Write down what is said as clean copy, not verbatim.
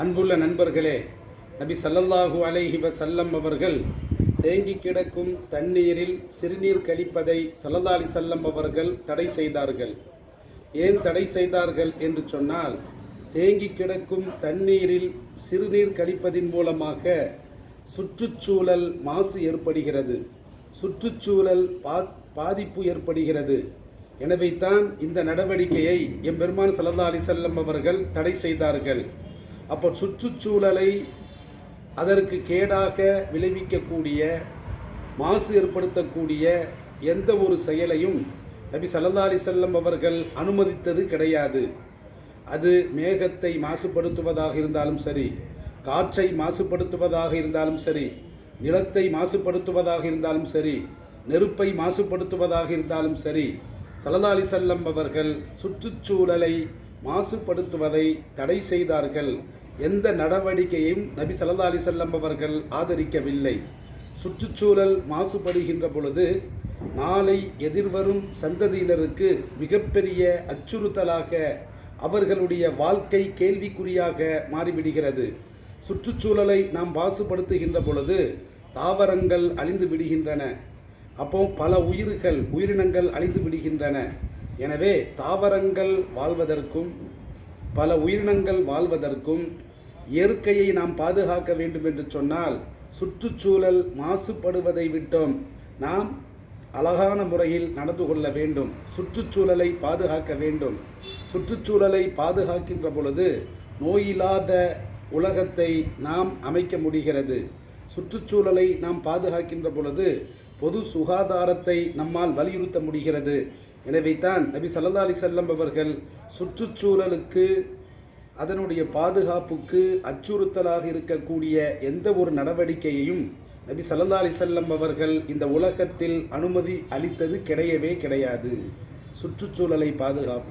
அன்புள்ள நண்பர்களே, நபி ஸல்லல்லாஹு அலைஹி வஸல்லம் அவர்கள் தேங்கி கிடக்கும் தண்ணீரில் சிறுநீர் கழிப்பதை ஸல்லல்லாஹு அலைஹி வஸல்லம் அவர்கள் தடை செய்தார்கள். ஏன் தடை செய்தார்கள் என்று சொன்னால், தேங்கி கிடக்கும் தண்ணீரில் சிறுநீர் கழிப்பதின் மூலமாக சுற்றுச்சூழல் மாசு ஏற்படுகிறது, சுற்றுச்சூழல் பாதிப்பு ஏற்படுகிறது. எனவே தான் இந்த நடவடிக்கையை எம்பெருமான் ஸல்லல்லாஹு அலைஹி வஸல்லம் அவர்கள் தடை செய்தார்கள். அப்போ சுற்றுச்சூழலை அதற்கு கேடாக விளைவிக்கக்கூடிய, மாசு ஏற்படுத்தக்கூடிய எந்த ஒரு செயலையும் நபி ஸல்லல்லாஹு அலைஹி வஸல்லம் அவர்கள் அனுமதித்தது கிடையாது. அது மேகத்தை மாசுபடுத்துவதாக இருந்தாலும் சரி, காற்றை மாசுபடுத்துவதாக இருந்தாலும் சரி, நிலத்தை மாசுபடுத்துவதாக இருந்தாலும் சரி, நெருப்பை மாசுபடுத்துவதாக இருந்தாலும் சரி, ஸல்லல்லாஹு அலைஹி வஸல்லம் அவர்கள் சுற்றுச்சூழலை மாசுபடுத்துவதை தடை செய்தார்கள். எந்த நடவடிக்கையும் நபி ஸல்லல்லாஹு அலைஹி வஸல்லம் அவர்கள் ஆதரிக்கவில்லை. சுற்றுச்சூழல் மாசுபடுகின்ற பொழுது நாளை எதிர்வரும் சந்ததியினருக்கு மிகப்பெரிய அச்சுறுத்தலாக, அவர்களுடைய வாழ்க்கை கேள்விக்குறியாக மாறிவிடுகிறது. சுற்றுச்சூழலை நாம் மாசுபடுத்துகின்ற பொழுது தாவரங்கள் அழிந்து விடுகின்றன. அப்போ பல உயிரினங்கள் அழிந்து விடுகின்றன. எனவே தாவரங்கள் வாழ்வதற்கும் பல உயிரினங்கள் வாழ்வதற்கும் இயற்கையை நாம் பாதுகாக்க வேண்டும் என்று சொன்னால், சுற்றுச்சூழல் மாசுபடுவதை விட்டோம் நாம் அழகான முறையில் நடந்து கொள்ள வேண்டும். சுற்றுச்சூழலை பாதுகாக்க வேண்டும். சுற்றுச்சூழலை பாதுகாக்கின்ற பொழுது நோயில்லாத உலகத்தை நாம் அமைக்க முடிகிறது. சுற்றுச்சூழலை நாம் பாதுகாக்கின்ற பொழுது பொது சுகாதாரத்தை நம்மால் வலியுறுத்த முடிகிறது. எனவே தான் நபி ஸல்லல்லாஹு அலைஹி வஸல்லம் அவர்கள் சுற்றுச்சூழலுக்கு, அதனுடைய பாதுகாப்புக்கு அச்சுறுத்தலாக இருக்கக்கூடிய எந்த ஒரு நடவடிக்கையையும் நபி ஸல்லல்லாஹு அலைஹி வஸல்லம் அவர்கள் இந்த உலகத்தில் அனுமதி அளித்தது கிடையவே கிடையாது. சுற்றுச்சூழலை பாதுகாப்பு